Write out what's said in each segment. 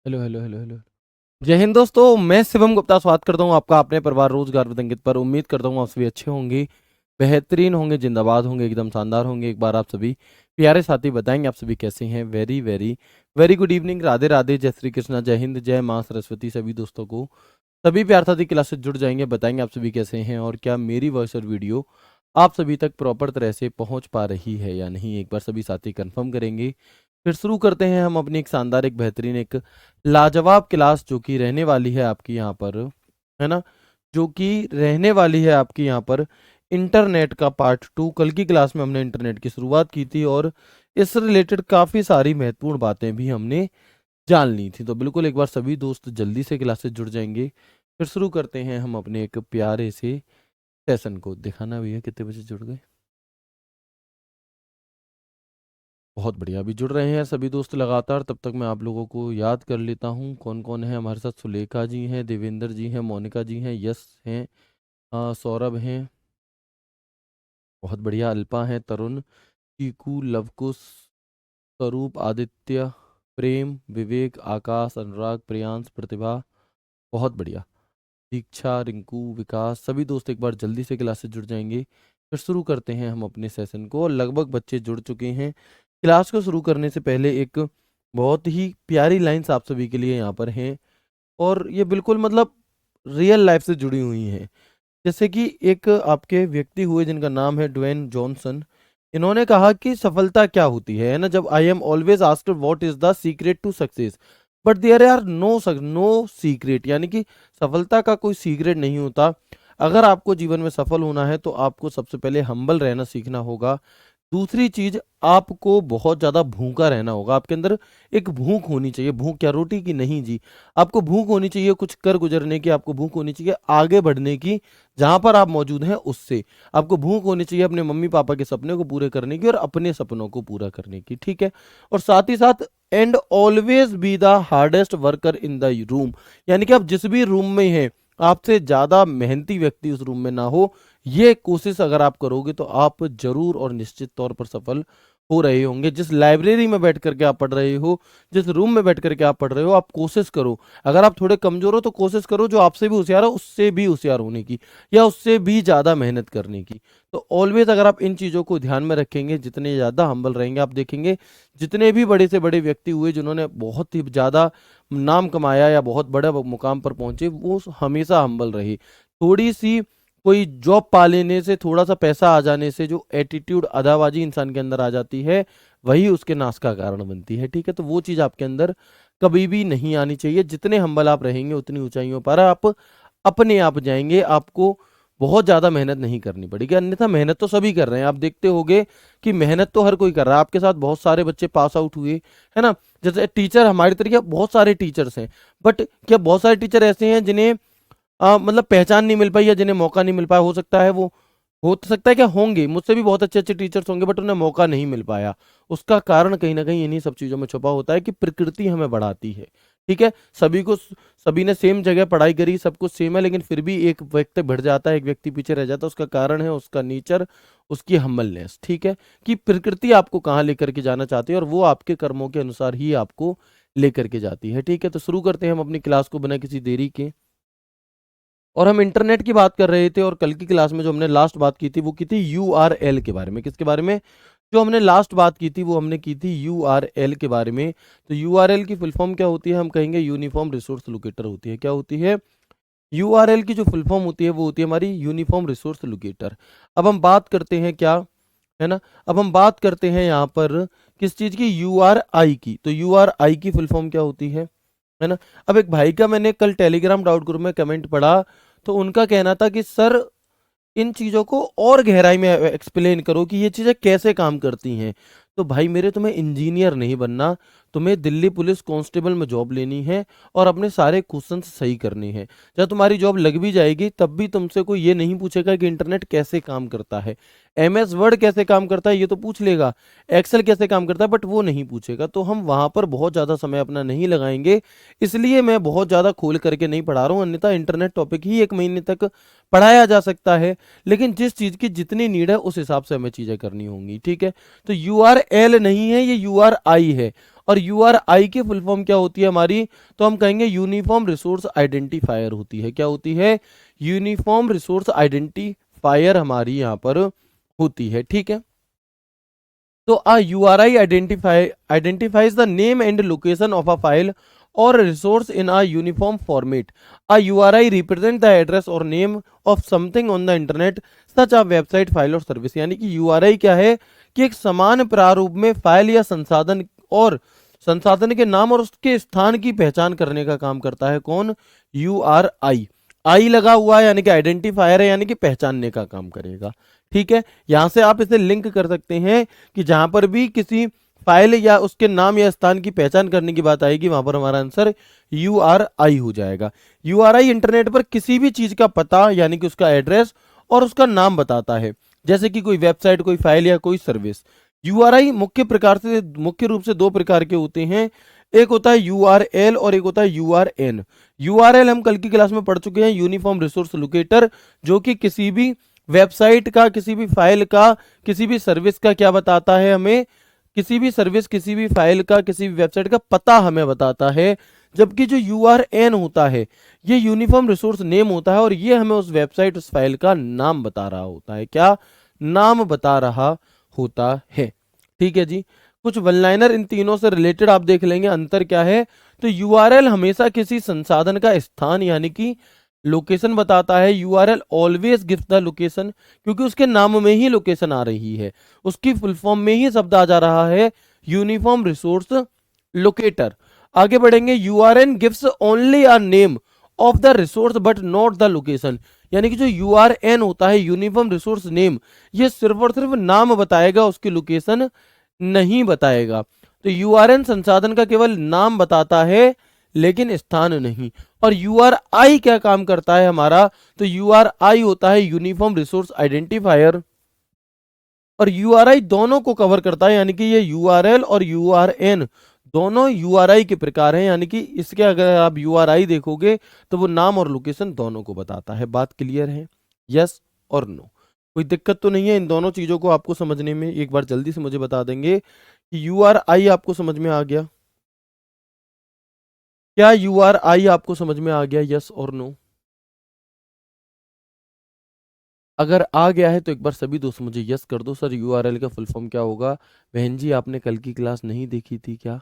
Hello hello hello hello. जय हिंद दोस्तों, मैं शिवम गुप्ता स्वागत करता हूँ आपका अपने परिवार रोजगार वितंगित पर। उम्मीद करता हूँ आप सभी अच्छे होंगे, बेहतरीन होंगे, जिंदाबाद होंगे, एकदम शानदार होंगे। एक बार आप सभी प्यारे साथी बताएंगे आप सभी कैसे हैं। Very very very good evening, Radhe Radhe, जय श्री कृष्णा, जय हिंद, जय माँ सरस्वती। सभी दोस्तों को सभी प्यार साथी क्लास से जुड़ जाएंगे, बताएंगे आप सभी कैसे हैं और क्या मेरी वॉइस और वीडियो आप सभी तक प्रॉपर तरह से पहुंच पा रही है या नहीं। एक बार सभी साथी कंफर्म करेंगे, फिर शुरू करते हैं हम अपनी एक शानदार, एक बेहतरीन, एक लाजवाब क्लास जो कि रहने वाली है आपकी यहाँ पर, है ना, जो कि रहने वाली है आपकी यहाँ पर इंटरनेट का पार्ट 2। कल की क्लास में हमने इंटरनेट की शुरुआत की थी और इस रिलेटेड काफ़ी सारी महत्वपूर्ण बातें भी हमने जान ली थी। तो बिल्कुल एक बार सभी दोस्त जल्दी से क्लास से जुड़ जाएंगे, फिर शुरू करते हैं हम अपने एक प्यारे से सेशन को। दिखाना भैया कितने बजे जुड़ गए। बहुत बढ़िया, अभी जुड़ रहे हैं सभी दोस्त लगातार। तब तक मैं आप लोगों को याद कर लेता हूँ कौन कौन है हमारे साथ। सुलेखा जी हैं, देवेंद्र जी हैं, मोनिका जी हैं, यश हैं, सौरभ हैं, बहुत बढ़िया, अल्पा हैं, तरुण, चीकू, लवकुश, स्वरूप, आदित्य, प्रेम, विवेक, आकाश, अनुराग, प्रियांश, प्रतिभा, बहुत बढ़िया, दीक्षा, रिंकू, विकास। सभी दोस्त एक बार जल्दी से क्लास से जुड़ जाएंगे, फिर शुरू करते हैं हम अपने सेशन को। और लगभग बच्चे जुड़ चुके हैं। क्लास को शुरू करने से पहले एक बहुत ही प्यारी लाइंस आप सभी के लिए यहाँ पर हैं, और ये बिल्कुल मतलब रियल लाइफ से जुड़ी हुई हैं। जैसे कि एक आपके व्यक्ति हुए जिनका नाम है ड्वेन जॉनसन। इन्होंने कहा कि सफलता क्या होती है ना, जब I am always asked what is the secret to success but there are no secret, यानी कि सफलता का कोई सीक्रेट नहीं होता। अगर आपको जीवन में सफल होना है तो आपको सबसे पहले हम्बल रहना सीखना होगा। दूसरी चीज, आपको बहुत ज्यादा भूखा रहना होगा। आपके अंदर एक भूख होनी चाहिए। भूख क्या, रोटी की नहीं जी, आपको भूख होनी चाहिए कुछ कर गुजरने की। आपको भूख होनी चाहिए आगे बढ़ने की, जहां पर आप मौजूद हैं उससे। आपको भूख होनी चाहिए अपने मम्मी पापा के सपने को पूरे करने की और अपने सपनों को पूरा करने की, ठीक है। और साथ ही साथ, and always be the hardest worker in the room, यानी कि आप जिस भी रूम में हैं आपसे ज्यादा मेहनती व्यक्ति उस रूम में ना हो। ये कोशिश अगर आप करोगे तो आप जरूर और निश्चित तौर पर सफल हो रहे होंगे। जिस लाइब्रेरी में बैठ करके आप पढ़ रहे हो, जिस रूम में बैठ करके आप पढ़ रहे हो, आप कोशिश करो, अगर आप थोड़े कमजोर हो तो कोशिश करो जो आपसे भी होशियार हो उससे भी होशियार होने की, या उससे भी ज़्यादा मेहनत करने की। तो ऑलवेज अगर आप इन चीज़ों को ध्यान में रखेंगे, जितने ज़्यादा हम्बल रहेंगे, आप देखेंगे जितने भी बड़े से बड़े व्यक्ति हुए जिन्होंने बहुत ही ज़्यादा नाम कमाया या बहुत बड़े मुकाम पर पहुंचे, वो हमेशा हम्बल रहे। थोड़ी सी कोई जॉब पा लेने से, थोड़ा सा पैसा आ जाने से जो एटीट्यूड, अदाबाजी इंसान के अंदर आ जाती है, वही उसके नाश का कारण बनती है, ठीक है। तो वो चीज़ आपके अंदर कभी भी नहीं आनी चाहिए। जितने हम्बल आप रहेंगे उतनी ऊंचाइयों पर आप अपने आप जाएंगे। आपको बहुत ज़्यादा मेहनत नहीं करनी पड़ेगी, अन्यथा मेहनत तो सभी कर रहे हैं। आप देखते होंगे कि मेहनत तो हर कोई कर रहा है। आपके साथ बहुत सारे बच्चे पास आउट हुए, है ना। जैसे टीचर, हमारी तरीके बहुत सारे टीचर्स हैं, बट क्या बहुत सारे टीचर ऐसे हैं जिन्हें मतलब पहचान नहीं मिल पाई या जिन्हें मौका नहीं मिल पाया? हो सकता है, वो हो तो सकता है, क्या होंगे मुझसे भी बहुत अच्छे अच्छे टीचर्स होंगे बट उन्हें मौका नहीं मिल पाया। उसका कारण कहीं ना कहीं इन्हीं सब चीज़ों में छुपा होता है कि प्रकृति हमें बढ़ाती है, ठीक है। सभी ने सेम जगह पढ़ाई करी, सब कुछ सेम है, लेकिन फिर भी एक व्यक्ति बढ़ जाता है, एक व्यक्ति पीछे रह जाता है। उसका कारण है उसका नेचर, उसकी हम्बलनेस, ठीक है। कि प्रकृति आपको कहाँ लेकर के जाना चाहती है और वो आपके कर्मों के अनुसार ही आपको लेकर के जाती है, ठीक है। तो शुरू करते हैं हम अपनी क्लास को बिना किसी देरी के। और हम इंटरनेट की बात कर रहे थे, और कल की क्लास में जो हमने लास्ट बात की थी वो की थी यूआरएल के बारे में। किसके बारे में? जो हमने लास्ट बात की थी वो हमने की थी यूआरएल के बारे में। तो यूआरएल की फुल फॉर्म क्या होती है? हम कहेंगे यूनिफॉर्म रिसोर्स लोकेटर होती है। क्या होती है? यूआरएल की जो फुल फॉर्म होती है वो होती है हमारी यूनिफॉर्म रिसोर्स लोकेटर। अब हम बात करते हैं क्या, है ना, अब हम बात करते हैं यहाँ पर किस चीज़ की? यूआरआई की। तो यूआरआई की फुल फॉर्म क्या होती है ना। अब एक भाई का मैंने कल टेलीग्राम डाउट ग्रुप में कमेंट पढ़ा, तो उनका कहना था कि सर इन चीज़ों को और गहराई में एक्सप्लेन करो कि ये चीज़ें कैसे काम करती हैं। तो भाई मेरे, तुम्हें इंजीनियर नहीं बनना, तुम्हें दिल्ली पुलिस कांस्टेबल में जॉब लेनी है और अपने सारे क्वेश्चन सही करने हैं। जब तुम्हारी जॉब लग भी जाएगी तब भी तुमसे कोई ये नहीं पूछेगा कि इंटरनेट कैसे काम करता है, एमएस वर्ड कैसे काम करता है, ये तो पूछ लेगा, एक्सेल कैसे काम करता है, बट वो नहीं पूछेगा। तो हम वहाँ पर बहुत ज़्यादा समय अपना नहीं लगाएंगे, इसलिए मैं बहुत ज़्यादा खोल करके नहीं पढ़ा रहा हूँ। अन्यथा इंटरनेट टॉपिक ही 1 महीने तक पढ़ाया जा सकता है, लेकिन जिस चीज़ की जितनी नीड है उस हिसाब से हमें चीज़ें करनी होंगी, ठीक है। तो यू आर एल नहीं है, ये यू आर आई है। और URI की फुल फॉर्म क्या होती है हमारी, तो हम कहेंगे यूनिफॉर्म रिसोर्स आइडेंटिफायर होती है। क्या होती है, यूनिफॉर्म रिसोर्स आइडेंटिफायर हमारी यहाँ पर होती है, ठीक है। तो a URI identifies the name and location of a file or resource in a uniform format. A URI represents the address or name of something on the internet such a website, file और service। यानी कि URI क्या है कि एक समान प्रारूप में फाइल या संसाधन और संसाधन के नाम और उसके स्थान की पहचान करने का काम करता है। कौन, URI। आई लगा हुआ है यानी कि आइडेंटिफायर है, यानी कि पहचानने का काम करेगा, ठीक है। यहां से आप इसे लिंक कर सकते हैं कि जहां पर भी किसी फाइल या उसके नाम या स्थान की पहचान करने की बात आएगी वहां पर हमारा आंसर URI हो जाएगा। URI इंटरनेट पर किसी भी चीज का पता यानी कि उसका एड्रेस और उसका नाम बताता है, जैसे कि कोई वेबसाइट, कोई फाइल या कोई सर्विस। URI मुख्य रूप से दो प्रकार के होते हैं, एक होता है URL और एक होता है URN। URL हम कल की क्लास में पढ़ चुके हैं, यूनिफॉर्म रिसोर्स लोकेटर, जो कि किसी भी वेबसाइट का, किसी भी फाइल का, किसी भी सर्विस का क्या बताता है हमें, किसी भी सर्विस, किसी भी फाइल का, किसी भी वेबसाइट का पता हमें बताता है। जबकि जो URN होता है ये यूनिफॉर्म रिसोर्स नेम होता है और ये हमें उस वेबसाइट, उस फाइल का नाम बता रहा होता है। क्या नाम बता रहा होता है, ठीक है जी। कुछ वन लाइनर इन तीनों से रिलेटेड आप देख लेंगे, अंतर क्या है। तो URL हमेशा किसी संसाधन का स्थान यानी कि लोकेशन बताता है। URL always gives the location, क्योंकि उसके नाम में ही लोकेशन आ रही है, उसकी फुल फॉर्म में ही शब्द आ जा रहा है, यूनिफॉर्म रिसोर्स लोकेटर। आगे बढ़ेंगे, URN gives only a name of the resource but not the location. यानी कि जो URN होता है, यूनिफॉर्म रिसोर्स नेम, ये सिर्फ और सिर्फ नाम बताएगा, उसकी लोकेशन नहीं बताएगा। तो URN संसाधन का केवल नाम बताता है लेकिन स्थान नहीं। और URI क्या काम करता है हमारा, तो URI होता है यूनिफॉर्म रिसोर्स आइडेंटिफायर, और URI दोनों को कवर करता है, यानी कि ये URL और URN दोनों URI के प्रकार हैं। यानी कि इसके अगर आप URI देखोगे तो वो नाम और लोकेशन दोनों को बताता है। बात क्लियर है, यस और नो, कोई दिक्कत तो नहीं है इन दोनों चीजों को आपको समझने में। एक बार जल्दी से मुझे बता देंगे कि URI आपको समझ में आ गया, क्या URI आपको समझ में आ गया, यस और नो। अगर आ गया है तो एक बार सभी दोस्त मुझे यस कर दो। सर URL का फुल फॉर्म क्या होगा, बहन जी आपने कल की क्लास नहीं देखी थी क्या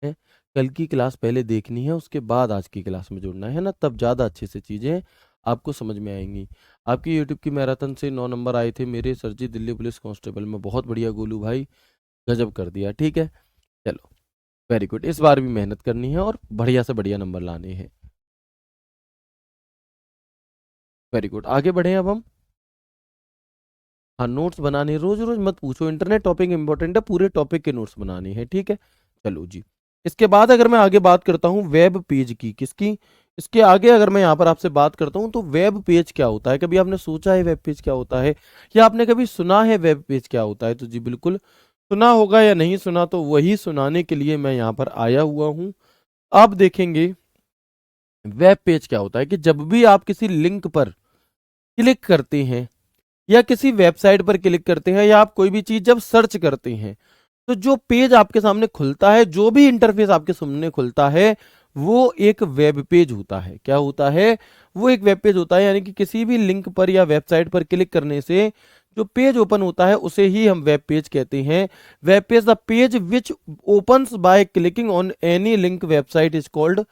है, कल की क्लास पहले देखनी है, उसके बाद आज की क्लास में जुड़ना है ना, तब ज़्यादा अच्छे से चीज़ें आपको समझ में आएंगी। आपकी यूट्यूब की मैराथन से 9 नंबर आए थे मेरे सर जी, दिल्ली पुलिस कांस्टेबल में, बहुत बढ़िया गोलू भाई, गजब कर दिया, ठीक है। चलो वेरी गुड, इस बार भी मेहनत करनी है और बढ़िया से बढ़िया नंबर लाने हैं। वेरी गुड, आगे बढ़े अब हम। हाँ नोट्स बनाने, रोज रोज मत पूछो, इंटरनेट टॉपिक इंपॉर्टेंट है, पूरे टॉपिक के नोट्स बनाने हैं, ठीक है। चलो जी, इसके बाद अगर मैं आगे बात करता हूँ वेब पेज की, किसकी, इसके आगे अगर मैं यहाँ पर आपसे बात करता हूँ तो वेब पेज क्या होता है, कभी आपने सोचा है वेब पेज क्या होता है, या आपने कभी सुना है वेब पेज क्या होता है। तो जी बिल्कुल सुना होगा, या नहीं सुना तो वही सुनाने के लिए मैं यहाँ पर आया हुआ हूँ। आप देखेंगे वेब पेज क्या होता है कि जब भी आप किसी लिंक पर क्लिक करते हैं या किसी वेबसाइट पर क्लिक करते हैं या आप कोई भी चीज जब सर्च करते हैं, तो जो पेज आपके सामने खुलता है, जो भी इंटरफेस आपके सामने खुलता है, वो एक वेब पेज होता है। क्या होता है, वो एक वेब पेज होता है। यानी कि किसी भी लिंक पर या वेबसाइट पर क्लिक करने से जो पेज ओपन होता है उसे ही हम वेब पेज कहते हैं। Web page, the page which opens by clicking on any link website is called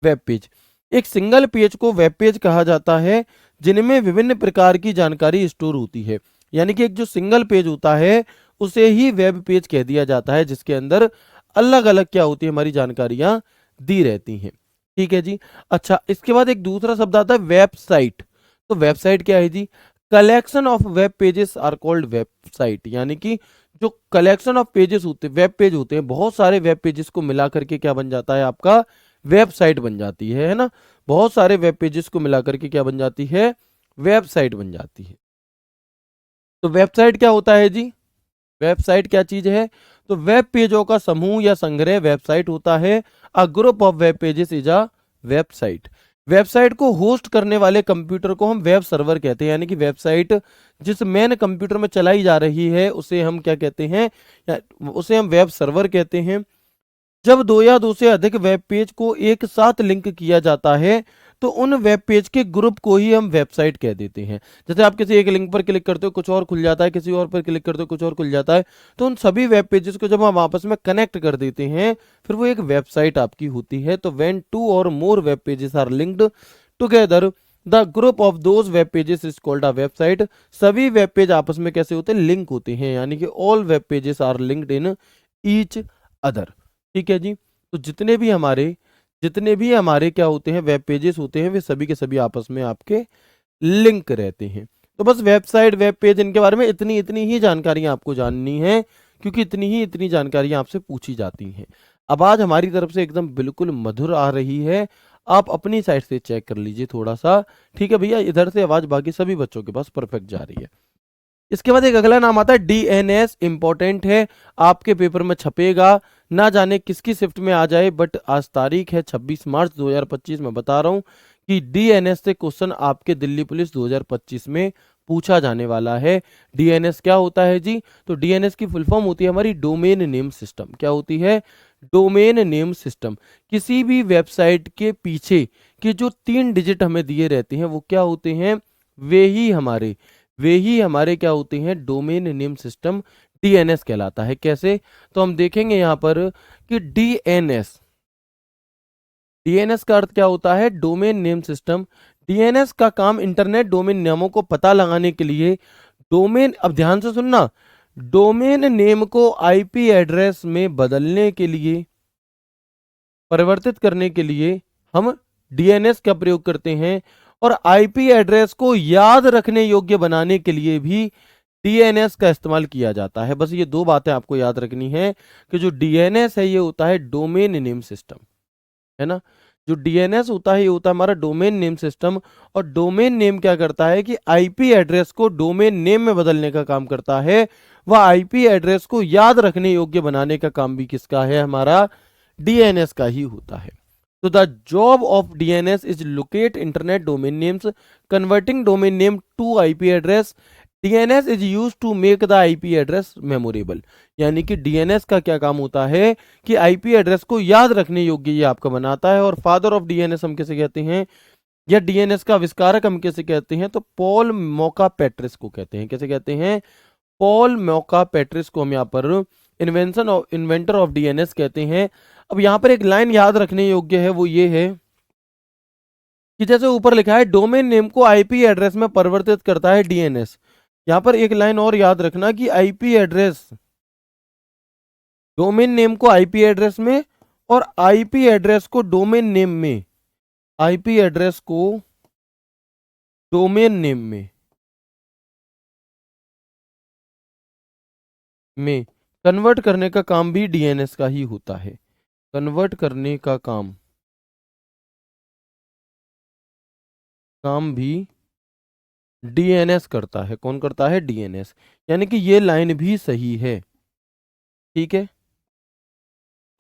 web page. एक सिंगल पेज को वेब पेज कहा जाता है जिनमें विभिन्न प्रकार की जानकारी स्टोर होती है। यानी कि एक जो सिंगल पेज होता है उसे ही वेब पेज कह दिया जाता है, जिसके अंदर अलग अलग क्या होती है, हमारी जानकारियां दी रहती हैं, ठीक है जी। अच्छा, इसके बाद एक दूसरा शब्द आता है वेबसाइट। तो वेबसाइट क्या है जी, collection of web pages are called website. यानी कि जो कलेक्शन ऑफ पेजेस होते हैं, वेब पेज होते हैं, बहुत सारे वेब पेजेस को मिला करके क्या बन जाता है, आपका वेबसाइट बन जाती है ना। बहुत सारे वेब पेजेस को मिला करके क्या बन जाती है, वेबसाइट बन जाती है। तो वेबसाइट क्या होता है जी, वेबसाइट क्या चीज है, तो वेब पेजों का समूह या संग्रह वेबसाइट होता है। A group of web pages is a website. Website को होस्ट करने वाले कंप्यूटर को हम वेब सर्वर कहते हैं। यानी कि वेबसाइट जिस मेन कंप्यूटर में चलाई जा रही है उसे हम क्या कहते हैं, उसे हम वेब सर्वर कहते हैं। जब दो या दो से अधिक वेब पेज को एक साथ लिंक किया जाता है तो उन वेब पेज के ग्रुप को ही हम वेबसाइट कह देते हैं। जैसे आप किसी एक लिंक पर क्लिक करते हो कुछ और खुल जाता है, किसी और पर क्लिक करते हो कुछ और खुल जाता है, तो उन सभी वेब पेजेस को जब हम आपस में कनेक्ट कर देते हैं फिर वो एक वेबसाइट आपकी होती है। तो व्हेन टू और more web pages are linked together the group of those web pages is called a website. सभी वेब पेज आपस में कैसे होते हैं, लिंक होते हैं, यानी कि all web pages are linked in each other. ठीक है जी। तो जितने भी हमारे क्या होते हैं, वेब पेजेस होते हैं, वे सभी के सभी आपस में आपके लिंक रहते हैं। तो बस वेबसाइट, वेब पेज, इनके बारे में इतनी इतनी ही जानकारी आपको जाननी है, क्योंकि इतनी जानकारी आपसे पूछी जाती हैं। आवाज हमारी तरफ से एकदम बिल्कुल मधुर आ रही है, आप अपनी साइड से चेक कर लीजिए थोड़ा सा। ठीक है भैया, इधर से आवाज बाकी सभी बच्चों के पास परफेक्ट जा रही है। इसके बाद एक अगला नाम आता है डीएनएस। इंपॉर्टेंट है, आपके पेपर में छपेगा, ना जाने किसकी शिफ्ट में आ जाए, बट आज तारीख है 26 मार्च 2025। मैं बता रहा हूं कि डीएनएस से क्वेश्चन आपके दिल्ली पुलिस 2025 में पूछा जाने वाला है। डीएनएस क्या होता है जी? तो डीएनएस की फुल फॉर्म होती है हमारी डोमेन नेम सिस्टम। क्या होती है? Domain name system. किसी भी वेबसाइट के पीछे के जो 3 डिजिट हमें दिए रहते हैं वो क्या होते हैं? वे ही हमारे क्या होते हैं? डोमेन नेम सिस्टम डीएनएस कहलाता है। कैसे? तो हम देखेंगे यहां पर कि डीएनएस डीएनएस का अर्थ क्या होता है? Domain name system. डीएनएस का काम इंटरनेट डोमेन नामों को पता लगाने के लिए, डोमेन, अब ध्यान से सुनना, डोमेन नेम को आईपी एड्रेस में बदलने के लिए, परिवर्तित करने के लिए हम डीएनएस का प्रयोग करते हैं, और आईपी एड्रेस को याद रखने योग्य बनाने के लिए भी डीएनएस का इस्तेमाल किया जाता है। बस ये दो बातें आपको याद रखनी है कि जो डीएनएस है ये होता है डोमेन नेम सिस्टम, है ना। जो डीएनएस होता है ये होता है हमारा डोमेन नेम सिस्टम, और डोमेन नेम क्या करता है कि आईपी एड्रेस को डोमेन नेम में बदलने का काम करता है। वह आईपी एड्रेस को याद रखने योग्य बनाने का काम भी किसका है? हमारा डीएनएस का ही होता है। तो the job of DNS is locate internet domain names, converting domain name to IP address. DNS is use to make the IP address memorable. यानी कि डीएनएस का क्या काम होता है कि आईपी एड्रेस को याद रखने योग्य ये आपका बनाता है। और फादर ऑफ डीएनएस हम किसे कहते हैं, या डीएनएस का आविष्कारक हम किसे कहते हैं? तो पॉल मोका पेट्रिस को कहते हैं। कैसे कहते हैं? पॉल मोका पेट्रिस को हम यहाँ पर इन्वेंटर ऑफ डीएनएस कहते हैं। अब यहाँ पर एक लाइन याद रखने योग्य है, वो ये है कि जैसे ऊपर लिखा है डोमेन नेम को आईपी एड्रेस में परिवर्तित करता है डीएनएस। यहाँ पर एक लाइन और याद रखना कि आईपी एड्रेस, डोमेन नेम को आईपी एड्रेस में, और आईपी एड्रेस को डोमेन नेम में, आईपी एड्रेस को डोमेन नेम में कन्वर्ट करने का काम भी डीएनएस का ही होता है। कन्वर्ट करने का काम भी डीएनएस करता है। कौन करता है? डीएनएस। यानी कि ये लाइन भी सही है। ठीक है,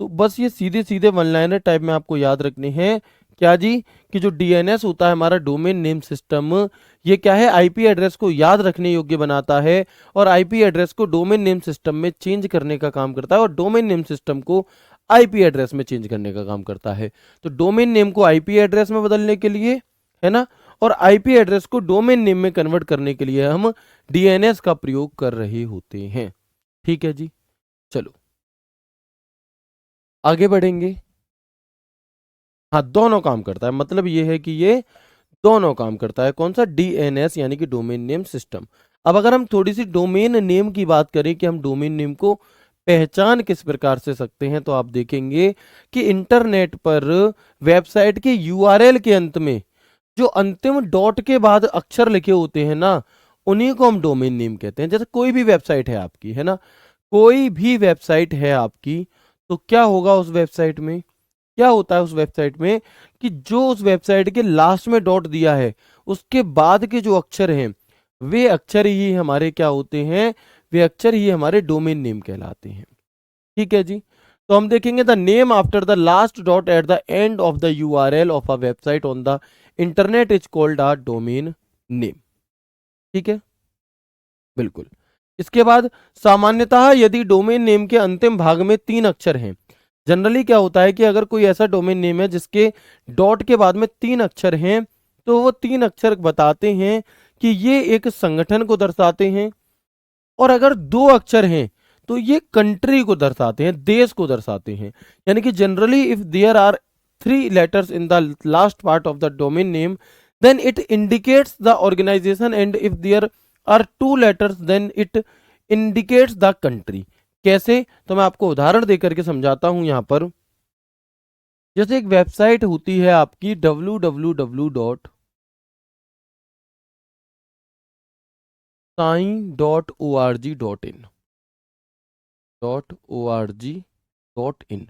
तो बस ये सीधे सीधे वन लाइनर टाइप में आपको याद रखने हैं। क्या जी? कि जो डीएनएस होता है हमारा डोमेन नेम सिस्टम, ये क्या है? आईपी एड्रेस को याद रखने योग्य बनाता है, और आईपी एड्रेस को डोमेन नेम सिस्टम में चेंज करने का काम करता है, और डोमेन नेम सिस्टम को आईपी एड्रेस में चेंज करने का काम करता है। तो डोमेन नेम को आईपी एड्रेस में बदलने के लिए, है ना, और आईपी एड्रेस को डोमेन नेम में कन्वर्ट करने के लिए हम डीएनएस का प्रयोग कर रहे होते हैं। ठीक है जी, चलो आगे बढ़ेंगे। हाँ, दोनों काम करता है, मतलब ये है कि ये दोनों काम करता है। कौन सा? डीएनएस यानी कि डोमेन नेम सिस्टम। अब अगर हम थोड़ी सी डोमेन नेम की बात करें कि हम डोमेन नेम को पहचान किस प्रकार से सकते हैं, तो आप देखेंगे कि इंटरनेट पर वेबसाइट के यूआरएल के अंत में जो अंतिम डॉट के बाद अक्षर लिखे होते हैं ना, उन्हीं को हम डोमेन नेम कहते हैं। जैसे कोई भी वेबसाइट है आपकी, है ना, कोई भी वेबसाइट है आपकी, तो क्या होगा उस वेबसाइट में? क्या होता है उस वेबसाइट में कि जो उस वेबसाइट के लास्ट में डॉट दिया है उसके बाद के जो अक्षर हैं वे अक्षर ही हमारे क्या होते हैं? वे अक्षर ही हमारे डोमेन नेम कहलाते हैं। ठीक है जी। तो हम देखेंगे the name after the last dot at the end of the URL of a website on the internet is called a domain name. ठीक है, बिल्कुल। इसके बाद सामान्यतः यदि डोमेन नेम के अंतिम भाग में 3 अक्षर हैं, जनरली क्या होता है कि अगर कोई ऐसा डोमेन नेम है जिसके डॉट के बाद में 3 अक्षर हैं, तो वो 3 अक्षर बताते हैं कि ये एक संगठन को दर्शाते हैं, और अगर 2 अक्षर हैं तो ये कंट्री को दर्शाते हैं, देश को दर्शाते हैं। यानी कि generally if there are 3 letters in the last part of the domain name, then it indicates the organisation, and if there are 2 letters then it indicates the country. कैसे? तो मैं आपको उदाहरण देकर के समझाता हूं यहां पर। जैसे एक वेबसाइट होती है आपकी www.sign.org.in .org.in,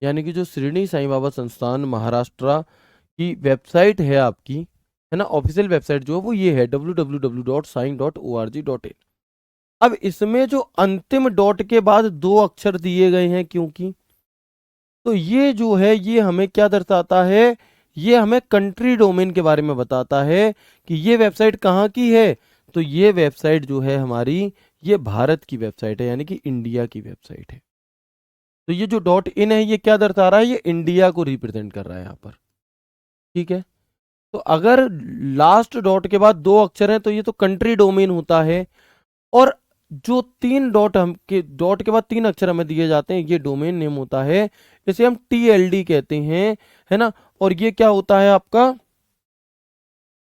यानी कि जो शिरडी साईं बाबा संस्थान महाराष्ट्र की वेबसाइट है आपकी, है ना, ऑफिशियल वेबसाइट जो है वो ये है www.sign.org.in। अब इसमें जो अंतिम डॉट के बाद 2 अक्षर दिए गए हैं, क्योंकि तो ये जो है ये हमें क्या दर्शाता है, ये हमें कंट्री डोमेन के बारे में बताता है कि ये वेबसाइट कहाँ की है। तो ये वेबसाइट जो है हमारी, ये भारत की वेबसाइट है, यानी कि इंडिया की वेबसाइट है। तो ये जो डॉट इन है ये क्या दर्शा रहा है, ये इंडिया को रिप्रेजेंट कर रहा है यहाँ पर। ठीक है, तो अगर लास्ट डॉट के बाद 2 अक्षर हैं तो ये तो कंट्री डोमेन होता है, और जो 3 डॉट हम के डॉट के बाद 3 अक्षर हमें दिए जाते हैं ये डोमेन नेम होता है, इसे हम TLD कहते हैं, है ना। और ये क्या होता है आपका,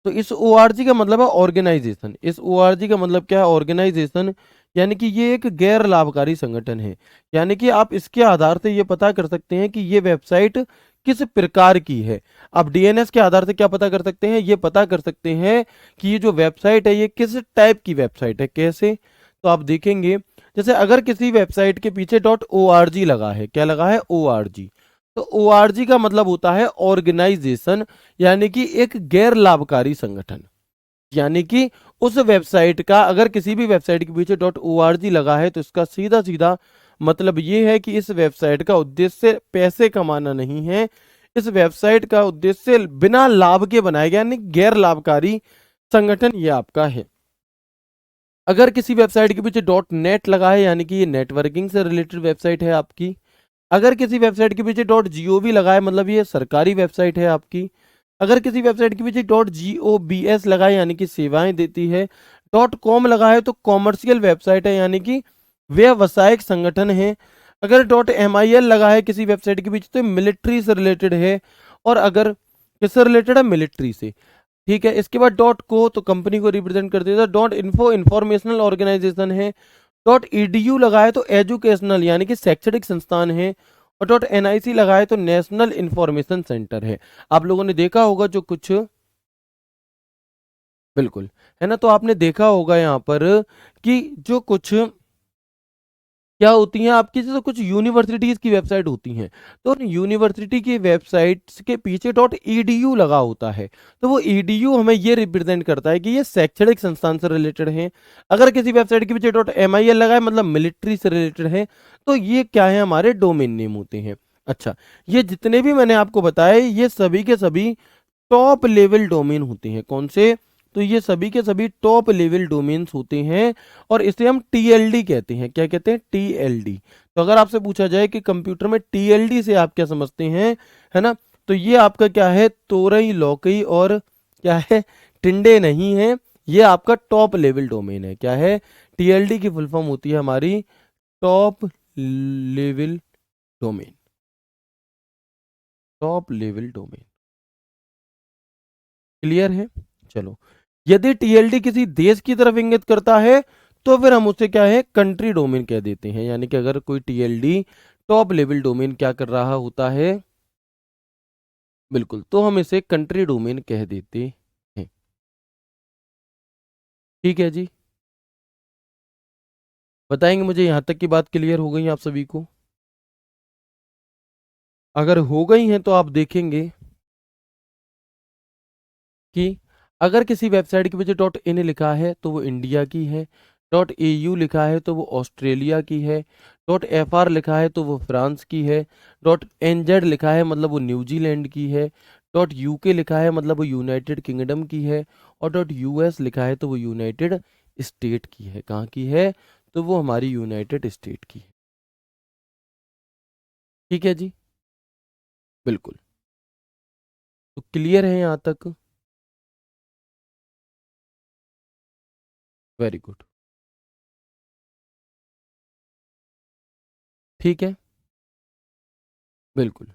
तो इस ORG का मतलब है ऑर्गेनाइजेशन। इस ORG का मतलब क्या है, ऑर्गेनाइजेशन, यानी कि ये एक गैर लाभकारी संगठन है। यानी कि आप इसके आधार से ये पता कर सकते हैं कि ये वेबसाइट किस प्रकार की है। आप DNS के आधार से क्या पता कर सकते हैं, ये पता कर सकते हैं कि ये जो वेबसाइट है ये किस टाइप की वेबसाइट है। कैसे? तो आप देखेंगे, जैसे अगर किसी वेबसाइट के पीछे .org लगा है, क्या लगा है, ORG, तो ORG का मतलब होता है ऑर्गेनाइजेशन, यानी कि एक गैर लाभकारी संगठन। यानी कि उस वेबसाइट का, अगर किसी भी वेबसाइट के पीछे .org लगा है तो इसका सीधा सीधा मतलब ये है कि इस वेबसाइट का उद्देश्य पैसे कमाना नहीं है। इस वेबसाइट का उद्देश्य बिना लाभ के बनाया गया, यानी गैर लाभकारी संगठन ये आपका है। अगर किसी वेबसाइट के पीछे .net लगा है, यानी कि ये नेटवर्किंग से रिलेटेड वेबसाइट है आपकी। अगर किसी वेबसाइट के पीछे .gov लगा है, मतलब ये सरकारी वेबसाइट है आपकी। अगर किसी वेबसाइट के पीछे .gobs लगा है, यानी कि सेवाएं देती है। .com लगा है तो कॉमर्शियल वेबसाइट है, यानी कि व्यावसायिक संगठन है। अगर .mil लगा है किसी वेबसाइट के पीछे तो मिलिट्री से रिलेटेड है, और अगर किससे रिलेटेड है, मिलिट्री से। ठीक है, इसके बाद .co तो कंपनी को रिप्रेजेंट कर देता है। .info इंफॉर्मेशनल ऑर्गेनाइजेशन है। .edu लगा है तो एजुकेशनल, यानी कि शैक्षणिक संस्थान है। और .nic लगा है तो नेशनल इंफॉर्मेशन सेंटर है। आप लोगों ने देखा होगा जो कुछ, बिल्कुल, है ना, तो आपने देखा होगा यहाँ पर कि जो कुछ क्या होती हैं आपकी, जैसे कुछ यूनिवर्सिटीज की वेबसाइट होती हैं, तो यूनिवर्सिटी की वेबसाइट्स के पीछे .edu लगा होता है, तो वो edu हमें ये रिप्रेजेंट करता है कि ये शैक्षणिक संस्थान से रिलेटेड है। अगर किसी वेबसाइट के पीछे .mil लगा है, मतलब मिलिट्री से रिलेटेड है, तो ये क्या है, हमारे डोमेन नेम होते हैं। अच्छा, ये जितने भी मैंने आपको बताए ये सभी के सभी टॉप लेवल डोमेन होते हैं। कौन से? तो ये सभी के सभी टॉप लेवल डोमेन्स होते हैं, और इसे हम TLD कहते हैं। क्या कहते हैं? TLD। तो अगर आपसे पूछा जाए कि कंप्यूटर में TLD से आप क्या समझते हैं, है ना, तो ये आपका क्या है, तोरई लौकई और क्या है, टिंडे नहीं है, ये आपका टॉप लेवल डोमेन है। क्या है? TLD की फुल फॉर्म होती है हमारी top level domain. Top level domain, clear है? चलो, यदि TLD किसी देश की तरफ इंगित करता है तो फिर हम उसे क्या है, कंट्री डोमेन कह देते हैं। यानी कि अगर कोई TLD टॉप लेवल डोमेन क्या कर रहा होता है, बिल्कुल, तो हम इसे कंट्री डोमेन कह देते हैं। ठीक है जी, बताएंगे मुझे यहां तक की बात क्लियर हो गई आप सभी को? अगर हो गई हैं तो आप देखेंगे कि अगर किसी वेबसाइट के पीछे .in लिखा है तो वो इंडिया की है। .au लिखा है तो वो ऑस्ट्रेलिया की है। .fr लिखा है तो वो फ्रांस की है। .nz लिखा है मतलब वो न्यूजीलैंड की है। .uk लिखा है मतलब वो यूनाइटेड किंगडम की है। और .us लिखा है तो वो यूनाइटेड स्टेट की है। कहाँ की है? तो वो हमारी यूनाइटेड स्टेट की है। ठीक है जी, बिल्कुल। तो क्लियर है यहाँ तक? Very good. ठीक है, बिल्कुल।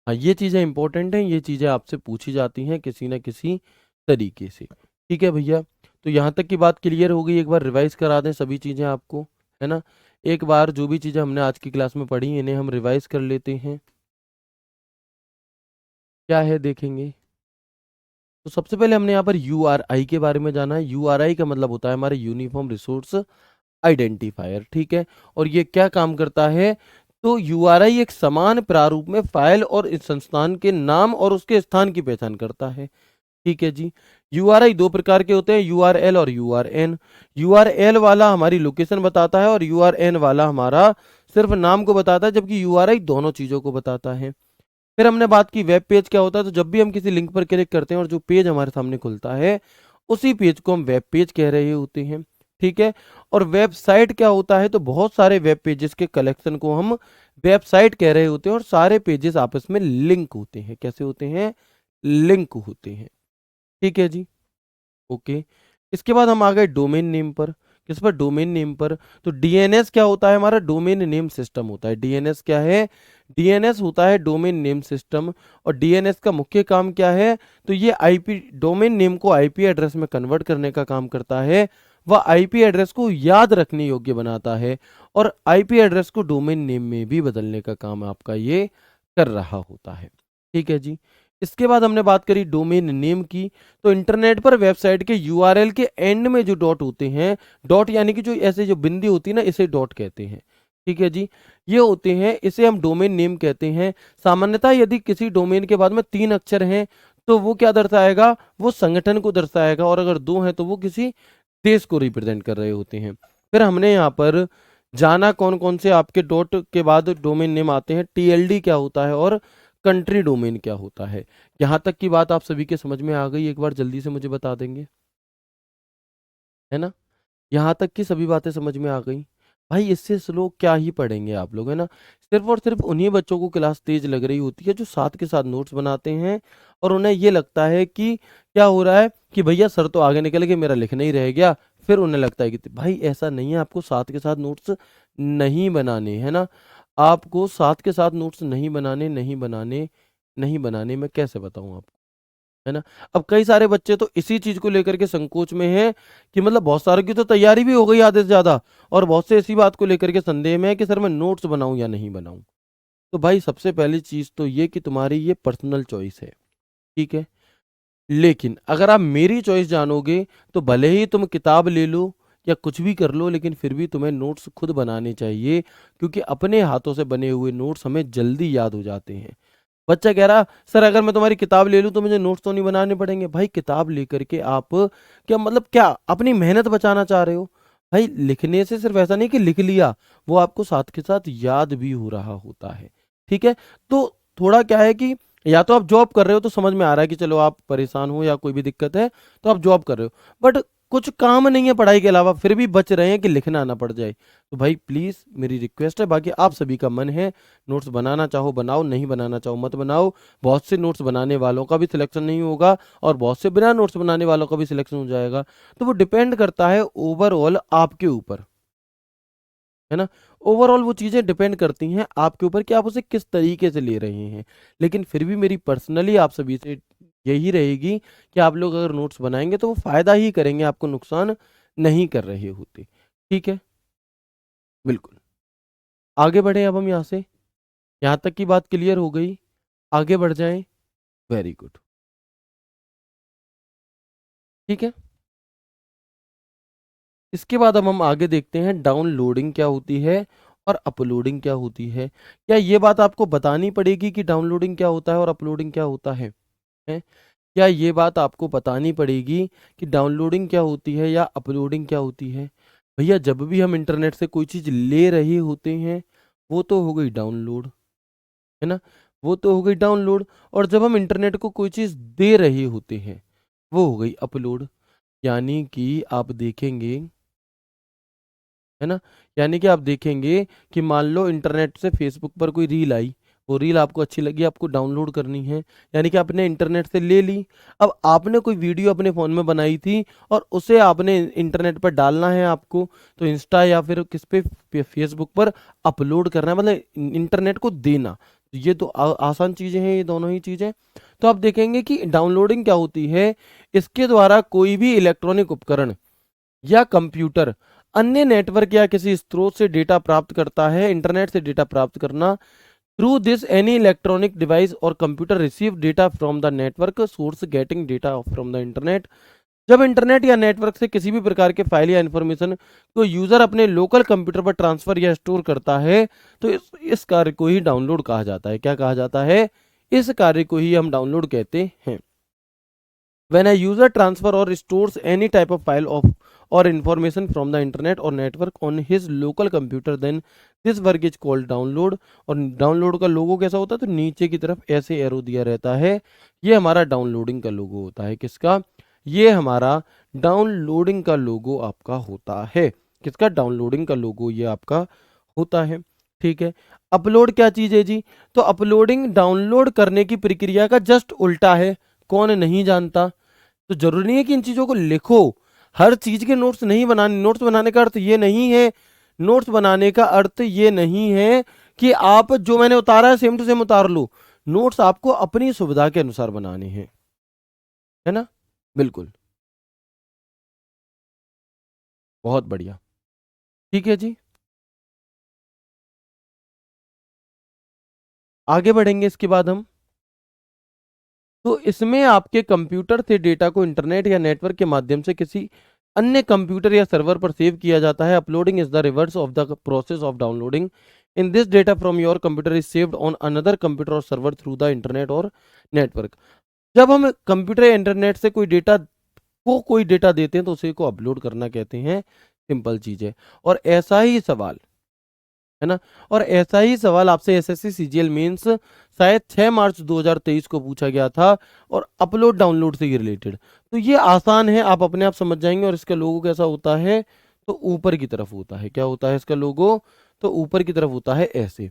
हाँ, ये चीज़ें इंपॉर्टेंट हैं, ये चीज़ें आपसे पूछी जाती हैं किसी न किसी तरीके से। ठीक है भैया, तो यहाँ तक की बात क्लियर हो गई। एक बार रिवाइज करा दें सभी चीज़ें आपको, है ना? एक बार जो भी चीज़ें हमने आज की क्लास में पढ़ी इन्हें हम रिवाइज कर लेते हैं। क्या है देखेंगे। तो सबसे पहले हमने यहाँ पर यूआरआई के बारे में जाना है। यूआरआई का मतलब होता है हमारे यूनिफॉर्म रिसोर्स आइडेंटिफायर। ठीक है, और ये क्या काम करता है? तो यूआरआई एक समान प्रारूप में फाइल और इस संस्थान के नाम और उसके स्थान की पहचान करता है। ठीक है जी। यूआरआई दो प्रकार के होते हैं, यूआरएल और यूआरएन। यूआरएल वाला हमारी लोकेशन बताता है और यूआरएन वाला हमारा सिर्फ नाम को बताता है, जबकि यूआरआई दोनों चीजों को बताता है। फिर हमने बात की वेब पेज क्या होता है। तो जब भी हम किसी लिंक पर क्लिक करते हैं और जो पेज हमारे सामने खुलता है उसी पेज को हम वेब पेज कह रहे होते हैं। ठीक है, और वेबसाइट क्या होता है? तो बहुत सारे वेब पेजेस के कलेक्शन को हम वेबसाइट कह रहे होते हैं, और सारे पेजेस आपस में लिंक होते हैं। कैसे होते हैं? लिंक होते हैं। ठीक है जी, ओके। इसके बाद हम आ गए डोमेन नेम पर। किस पर? डोमेन नेम पर। तो डीएनएस क्या होता है? हमारा डोमेन नेम सिस्टम होता है। डीएनएस क्या है? डीएनएस होता है डोमेन नेम सिस्टम। और डीएनएस का मुख्य काम क्या है? तो ये आईपी डोमेन नेम को आईपी एड्रेस में कन्वर्ट करने का काम करता है। वह आईपी एड्रेस को याद रखने योग्य बनाता है, और आईपी एड्रेस को डोमेन नेम में भी बदलने का काम आपका ये कर रहा होता है। ठीक है जी। इसके बाद हमने बात करी डोमेन नेम की। तो इंटरनेट पर वेबसाइट के यूआरएल के एंड में जो डॉट होते हैं, डॉट यानी कि जो ऐसे जो बिंदी होती है ना, इसे डॉट कहते हैं। ठीक है जी, ये होते हैं, इसे हम डोमेन नेम कहते हैं। सामान्यतः यदि किसी डोमेन के बाद में 3 अक्षर हैं तो वो क्या दर्शाएगा? वो संगठन को दर्शाएगा, और अगर 2 हैं तो वो किसी देश को रिप्रेजेंट कर रहे होते हैं। फिर हमने यहाँ पर जाना कौन कौन से आपके डॉट के बाद डोमेन नेम आते हैं, टीएलडी क्या होता है और कंट्री डोमेन क्या होता है। यहाँ तक की बात आप सभी के समझ में आ गई? एक बार जल्दी से मुझे बता देंगे, है ना? यहाँ तक की सभी बातें समझ में आ गई? भाई इससे स्लो क्या ही पढ़ेंगे आप लोग, है ना? सिर्फ और सिर्फ उन्हीं बच्चों को क्लास तेज लग रही होती है जो साथ के साथ नोट्स बनाते हैं, और उन्हें ये लगता है कि क्या हो रहा है कि भैया सर तो आगे निकल गए, मेरा लिखना ही रह गया। फिर उन्हें लगता है कि भाई ऐसा नहीं है, आपको साथ के साथ नोट्स नहीं बनाने, है ना? आपको साथ के साथ नोट्स नहीं बनाने, नहीं बनाने, नहीं बनाने। मैं कैसे बताऊं आपको, है ना? अब कई सारे बच्चे तो इसी चीज को लेकर के संकोच में हैं कि मतलब बहुत सारों की तो तैयारी भी हो गई आधे से ज्यादा, और बहुत से इसी बात को लेकर के संदेह में है कि सर मैं नोट्स बनाऊं या नहीं बनाऊं। तो भाई सबसे पहली चीज तो ये कि तुम्हारी ये पर्सनल चॉइस है। ठीक है, लेकिन अगर आप मेरी चॉइस जानोगे तो भले ही तुम किताब ले लो या कुछ भी कर लो, लेकिन फिर भी तुम्हें नोट्स खुद बनाने चाहिए, क्योंकि अपने हाथों से बने हुए नोट्स हमें जल्दी याद हो जाते हैं। बच्चा कह रहा, सर अगर मैं तुम्हारी किताब ले लूं तो मुझे नोट्स तो नहीं बनाने पड़ेंगे। भाई किताब लेकर के आप क्या मतलब, क्या अपनी मेहनत बचाना चाह रहे हो? भाई लिखने से सिर्फ ऐसा नहीं कि लिख लिया, वो आपको साथ के साथ याद भी हो रहा होता है। ठीक है, तो थोड़ा क्या है कि या तो आप जॉब कर रहे हो तो समझ में आ रहा है कि चलो आप परेशान हो या कोई भी दिक्कत है तो आप जॉब कर रहे हो, बट कुछ काम नहीं है पढ़ाई के अलावा, फिर भी बच रहे हैं कि लिखना ना पड़ जाए। तो भाई प्लीज मेरी रिक्वेस्ट है, बाकी आप सभी का मन है, नोट्स बनाना चाहो बनाओ, नहीं बनाना चाहो मत बनाओ। बहुत से नोट्स बनाने वालों का भी सिलेक्शन नहीं होगा, और बहुत से बिना नोट्स बनाने वालों का भी सिलेक्शन हो जाएगा। तो वो डिपेंड करता है ओवरऑल आपके ऊपर, है ना? ओवरऑल वो चीज़ें डिपेंड करती हैं आपके ऊपर कि आप उसे किस तरीके से ले रहे हैं। लेकिन फिर भी मेरी पर्सनली आप सभी से यही रहेगी कि आप लोग अगर नोट्स बनाएंगे तो वो फ़ायदा ही करेंगे, आपको नुकसान नहीं कर रहे होते। ठीक है, बिल्कुल। आगे बढ़े अब हम यहाँ से। यहाँ तक की बात क्लियर हो गई? आगे बढ़ जाएं। Very good. ठीक है, इसके बाद अब हम आगे देखते हैं डाउनलोडिंग क्या होती है और अपलोडिंग क्या होती है। क्या ये बात आपको बतानी पड़ेगी कि डाउनलोडिंग क्या होता है और अपलोडिंग क्या होता है? क्या ये बात आपको बतानी पड़ेगी कि डाउनलोडिंग क्या होती है या अपलोडिंग क्या होती है? भैया जब भी हम इंटरनेट से कोई चीज़ ले रहे होते हैं वो तो हो गई डाउनलोड, है ना? वो तो हो गई डाउनलोड। और जब हम इंटरनेट को कोई चीज़ दे रहे होते हैं वो हो गई अपलोड। यानी कि आप देखेंगे है ना? यानी कि आप देखेंगे कि मान लो इंटरनेट से फेसबुक पर कोई रील आई, वो रील आपको अच्छी लगी, आपको डाउनलोड करनी है, यानी कि आपने इंटरनेट से ले ली। अब आपने कोई वीडियो अपने फ़ोन में बनाई थी और उसे आपने इंटरनेट पर डालना है आपको, तो इंस्टा या फिर किस पे फेसबुक पर अपलोड करना है, मतलब इंटरनेट को देना। तो ये तो आसान चीज़ें हैं ये दोनों ही चीज़ें। तो आप देखेंगे कि डाउनलोडिंग क्या होती है, इसके द्वारा कोई भी इलेक्ट्रॉनिक उपकरण या कंप्यूटर अन्य नेटवर्क या किसी स्रोत से डेटा प्राप्त करता है। इंटरनेट से डेटा प्राप्त करना, through this any electronic device और computer receive data from the network source getting data from the internet. जब इंटरनेट या नेटवर्क से किसी भी प्रकार के फाइल या इंफॉर्मेशन को यूजर अपने लोकल कंप्यूटर पर ट्रांसफर या स्टोर करता है, तो इस कार्य को ही डाउनलोड कहा जाता है। क्या कहा जाता है? इस कार्य को ही हम डाउनलोड कहते हैं। When a user transfer or stores any type of file of or information from the internet or network on his local computer, then this work is called download। और डाउनलोड का लोगो कैसा होता है? तो नीचे की तरफ ऐसे एरो दिया रहता है, ये हमारा डाउनलोडिंग का लोगो होता है। किसका? ये हमारा डाउनलोडिंग का लोगो आपका होता है। किसका? डाउनलोडिंग का लोगो ये आपका होता है। ठीक है। अपलोड क्या चीज़ है जी? तो अपलोडिंग डाउनलोड करने की प्रक्रिया का जस्ट उल्टा है। कौन नहीं जानता? तो जरूरी नहीं है कि इन चीजों को लिखो, हर चीज के नोट्स नहीं बनाने। नोट्स बनाने का अर्थ ये नहीं है, नोट्स बनाने का अर्थ ये नहीं है कि आप जो मैंने उतारा है सेम टू सेम उतार लो। नोट्स आपको अपनी सुविधा के अनुसार बनाने हैं, है ना? बिल्कुल, बहुत बढ़िया। ठीक है जी, आगे बढ़ेंगे इसके बाद हम। तो इसमें आपके कंप्यूटर से डेटा को इंटरनेट या नेटवर्क के माध्यम से किसी अन्य कंप्यूटर या सर्वर पर सेव किया जाता है। Uploading is the reverse of the process of downloading. In this data from your computer is saved on another computer और सर्वर थ्रू द इंटरनेट और नेटवर्क। जब हम कंप्यूटर या इंटरनेट से कोई डेटा देते हैं तो उसे को अपलोड करना कहते हैं। सिंपल चीज है। और ऐसा ही सवाल, है ना, और ऐसा ही सवाल आपसे एसएससी सीजीएल मेंस शायद 6 मार्च 2023 को पूछा गया था, और अपलोड डाउनलोड से ही रिलेटेड। तो ये आसान है, आप अपने आप समझ जाएंगे। और इसका लोगो कैसा होता है? तो ऊपर की तरफ होता है। क्या होता है इसका लोगो? तो ऊपर की तरफ होता है ऐसे।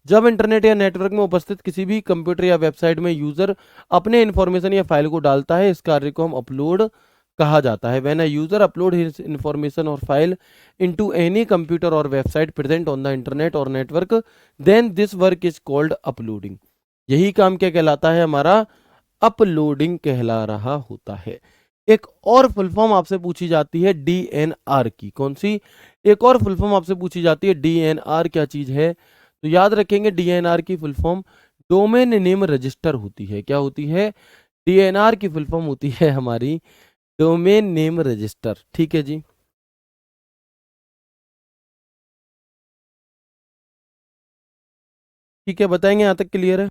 जब इंटरनेट या नेटवर्क में उपस्थित किसी भी कंप्यूटर या वेबसाइट में यूजर अपने इंफॉर्मेशन या फाइल को डालता है, इस कार्य को हम अपलोड कहा जाता है। When a user upload his information और file into any computer or website present on the internet or network, then this work is called uploading। यही काम क्या कहलाता है? हमारा अपलोडिंग कहला रहा होता है। एक और फुल फॉर्म आपसे पूछी जाती है डीएनआर की। कौन सी? एक और फुल फॉर्म आपसे पूछी जाती है डीएनआर। क्या चीज है? तो याद रखेंगे डीएनआर की full form domain name register होती है। क्या होती है? डीएनआर की फुल फॉर्म होती है हमारी डोमेन नेम रजिस्टर। ठीक है जी, ठीक है, बताएंगे यहाँ तक क्लियर है?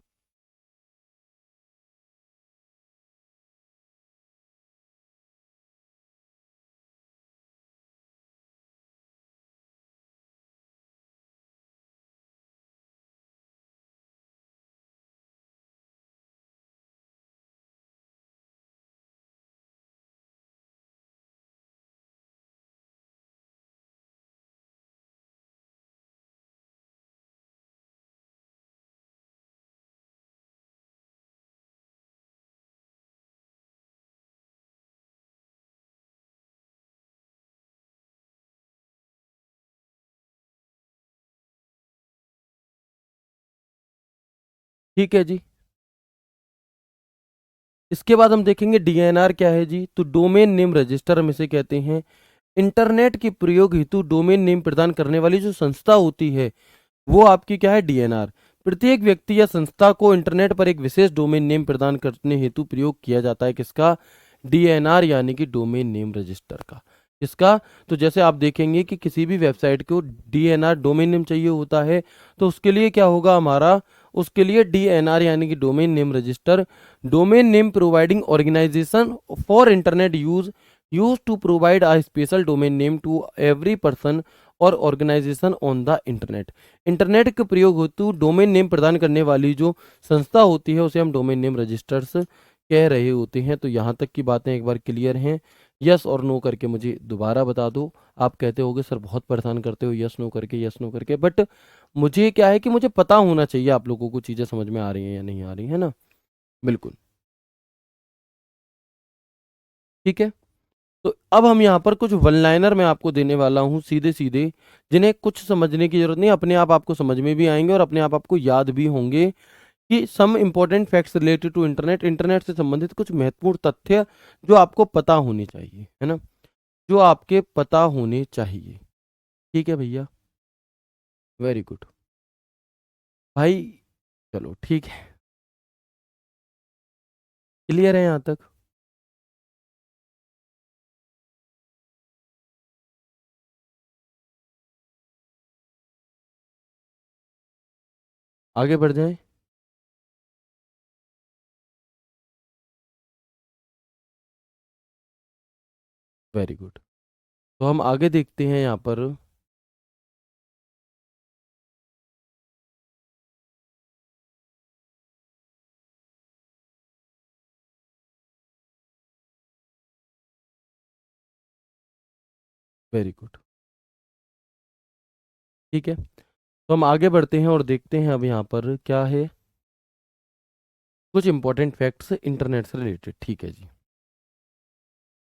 ठीक है जी, इसके बाद हम देखेंगे डीएनआर क्या है जी। तो डोमेन नेम रजिस्टर हम इसे कहते हैं। इंटरनेट के प्रयोग हेतु डोमेन नेम प्रदान करने वाली जो संस्था होती है वो आपकी क्या है? डीएनआर। प्रत्येक व्यक्ति या संस्था को इंटरनेट पर एक विशेष डोमेन नेम प्रदान करने हेतु प्रयोग किया जाता है। किसका? डीएनआर, यानी कि डोमेन नेम रजिस्टर का। किसका? तो जैसे आप देखेंगे कि किसी भी वेबसाइट को डीएनआर डोमेन नेम चाहिए होता है, तो उसके लिए क्या होगा हमारा? उसके लिए डीएनआर यानी कि domain name register, domain name providing organization for internet use to provide a special domain name to every person और organization on the internet. Internet के प्रयोग हेतु डोमेन नेम प्रदान करने वाली जो संस्था होती है उसे हम डोमेन नेम रजिस्टर्स कह रहे होते हैं। तो यहाँ तक की बातें एक बार क्लियर हैं। यस और नो करके मुझे दोबारा बता दो। आप कहते होगे सर बहुत परेशान करते हो यस नो करके, बट मुझे क्या है कि मुझे पता होना चाहिए आप लोगों को चीज़ें समझ में आ रही हैं या नहीं आ रही है ना। बिल्कुल। ठीक है। तो अब हम यहाँ पर कुछ वन लाइनर मैं आपको देने वाला हूँ सीधे सीधे, जिन्हें कुछ समझने की जरूरत नहीं, अपने आप आपको समझ में भी आएंगे और अपने आप आपको याद भी होंगे, कि some important facts related to internet, internet से संबंधित कुछ महत्वपूर्ण तथ्य जो आपको पता होने चाहिए, है ना, जो आपके पता होने चाहिए। ठीक है भैया, वेरी गुड भाई। चलो ठीक है, क्लियर है यहाँ तक? आगे बढ़ जाएं। Very good. तो हम आगे देखते हैं यहाँ पर। Very good. ठीक है, तो हम आगे बढ़ते हैं और देखते हैं अब यहाँ पर क्या है, कुछ इंपॉर्टेंट फैक्ट्स इंटरनेट से रिलेटेड। ठीक है जी।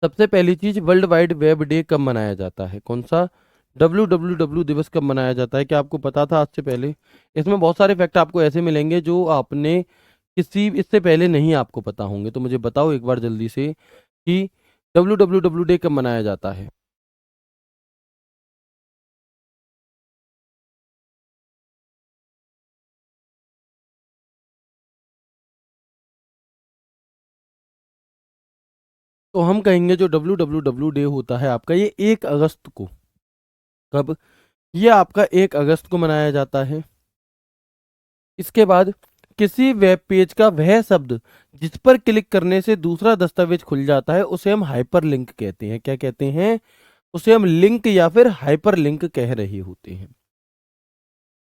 सबसे पहली चीज, वर्ल्ड वाइड वेब डे कब मनाया जाता है? कौन सा? WWW दिवस कब मनाया जाता है? क्या आपको पता था आज से पहले? इसमें बहुत सारे फैक्ट आपको ऐसे मिलेंगे जो आपने किसी इससे पहले नहीं आपको पता होंगे, तो मुझे बताओ एक बार जल्दी से कि WWW डे कब मनाया जाता है? तो हम कहेंगे जो WWW डे होता है आपका, ये 1 अगस्त को, कब? ये आपका 1 अगस्त को मनाया जाता है। इसके बाद किसी वेब पेज का वह शब्द जिस पर क्लिक करने से दूसरा दस्तावेज खुल जाता है, उसे हम हाइपरलिंक कहते हैं। क्या कहते हैं? उसे हम लिंक या फिर हाइपरलिंक कह रहे होते हैं।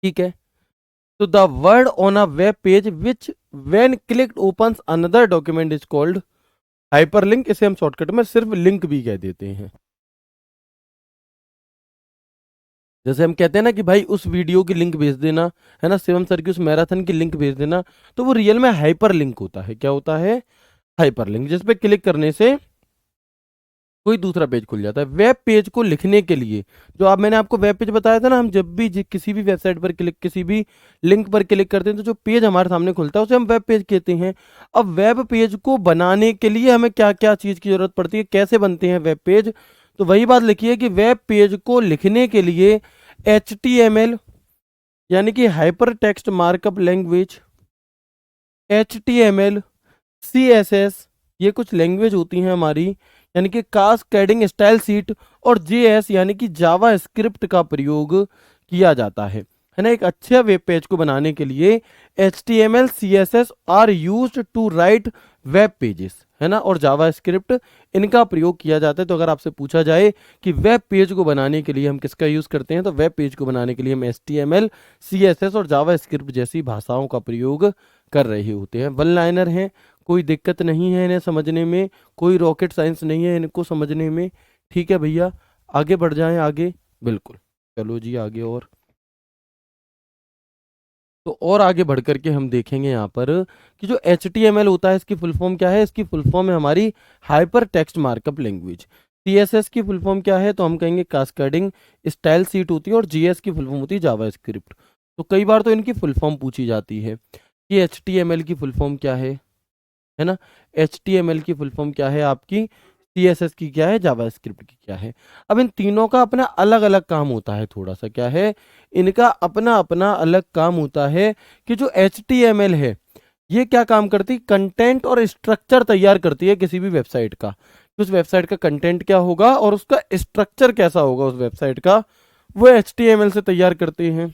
ठीक है। तो the word on a web page which when clicked opens another document is called hyperlink. इसे हम शॉर्टकट में सिर्फ लिंक भी कह देते हैं। जैसे हम कहते हैं ना कि भाई उस वीडियो की लिंक भेज देना, है ना, शिवम सर की उस मैराथन की लिंक भेज देना, तो वो रियल में हाइपर लिंक होता है। क्या होता है? हाइपर लिंक, जिस पे क्लिक करने से कोई दूसरा पेज खुल जाता है। वेब पेज को लिखने के लिए जो आप, मैंने आपको वेब पेज बताया था ना, हम जब भी किसी भी वेबसाइट पर क्लिक, किसी भी लिंक पर क्लिक करते हैं तो जो पेज हमारे सामने खुलता है उसे हम वेब पेज कहते हैं। अब वेब पेज को बनाने के लिए हमें क्या क्या चीज़ की जरूरत पड़ती है, कैसे बनते हैं वेब पेज? तो वही बात लिखिए कि वेब पेज को लिखने के लिए HTML यानी कि hyper text markup language, HTML, CSS, ये कुछ लैंग्वेज होती हैं हमारी, यानी कि कास्केडिंग स्टाइल सीट, और JS यानी कि जावा स्क्रिप्ट का प्रयोग किया जाता है ना। एक अच्छे वेब पेज को बनाने के लिए HTML, CSS are used to write web pages, है ना, और जावा स्क्रिप्ट इनका प्रयोग किया जाता है। तो अगर आपसे पूछा जाए कि वेब पेज को बनाने के लिए हम किसका यूज करते हैं, तो वेब पेज को बनाने के लिए हम HTML, CSS और जावा स्क्रिप्ट जैसी भाषाओं का प्रयोग कर रहे होते हैं। वन लाइनर हैं, कोई दिक्कत नहीं है इन्हें समझने में, कोई रॉकेट साइंस नहीं है इनको समझने में। ठीक है भैया, आगे बढ़ जाएं आगे। बिल्कुल, चलो जी आगे। और आगे बढ़ करके हम देखेंगे यहाँ पर कि जो HTML होता है इसकी फुल फॉर्म क्या है? इसकी फुल फॉर्म है हमारी hyper text markup language. CSS की फुल फॉर्म क्या है? तो हम कहेंगे कास्केडिंग स्टाइल सीट होती है, और JS की फुल फॉर्म होती है जावा स्क्रिप्ट। तो कई बार तो इनकी फुल फॉर्म पूछी जाती है कि HTML की फुल फॉर्म क्या है ना, HTML की फुल फॉर्म क्या है आपकी, CSS की क्या है, जावा स्क्रिप्ट की क्या है। अब इन तीनों का अपना अलग अलग काम होता है, थोड़ा सा क्या है, इनका अपना अपना अलग काम होता है। कि जो HTML है ये क्या काम करती है? कंटेंट और स्ट्रक्चर तैयार करती है किसी भी वेबसाइट का। उस वेबसाइट का कंटेंट क्या होगा और उसका स्ट्रक्चर कैसा होगा उस वेबसाइट का, वो HTML से तैयार करते हैं।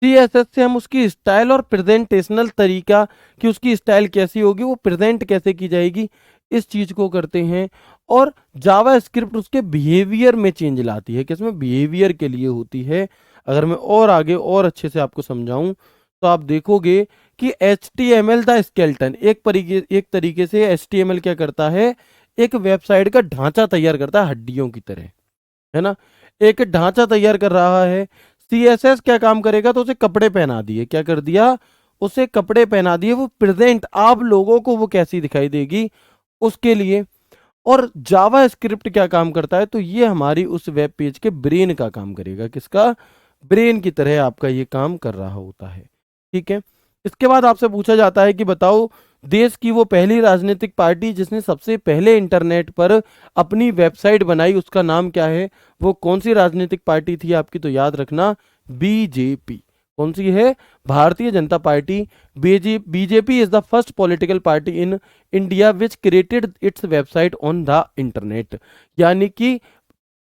CSS से हम उसकी स्टाइल और प्रेजेंटेशनल तरीका, कि उसकी स्टाइल कैसी होगी, वो प्रेजेंट कैसे की जाएगी, इस चीज को करते हैं। और जावा स्क्रिप्ट उसके बिहेवियर में चेंज लाती है, किसमें? बिहेवियर के लिए होती है। अगर मैं और आगे और अच्छे से आपको समझाऊं तो आप देखोगे कि HTML द स्केलेटन, एक तरीके से HTML क्या करता है, एक वेबसाइट का ढांचा तैयार करता है हड्डियों की तरह, है ना, एक ढांचा तैयार कर रहा है। सीएसएस क्या काम करेगा, तो उसे कपड़े पहना दिए, क्या कर दिया, उसे कपड़े पहना दिए, वो प्रेजेंट आप लोगों को वो कैसी दिखाई देगी उसके लिए। और जावा स्क्रिप्ट क्या काम करता है, तो ये हमारी उस वेब पेज के ब्रेन का काम करेगा, किसका, ब्रेन की तरह आपका ये काम कर रहा होता है। ठीक है, इसके बाद आपसे पूछा जाता है कि बताओ देश की वो पहली राजनीतिक पार्टी जिसने सबसे पहले इंटरनेट पर अपनी वेबसाइट बनाई, उसका नाम क्या है, वो कौन सी राजनीतिक पार्टी थी आपकी, तो याद रखना बीजेपी। कौन सी है, Bharatiya Janata party. BJP is the first political party in India which created its website on the internet. यानी कि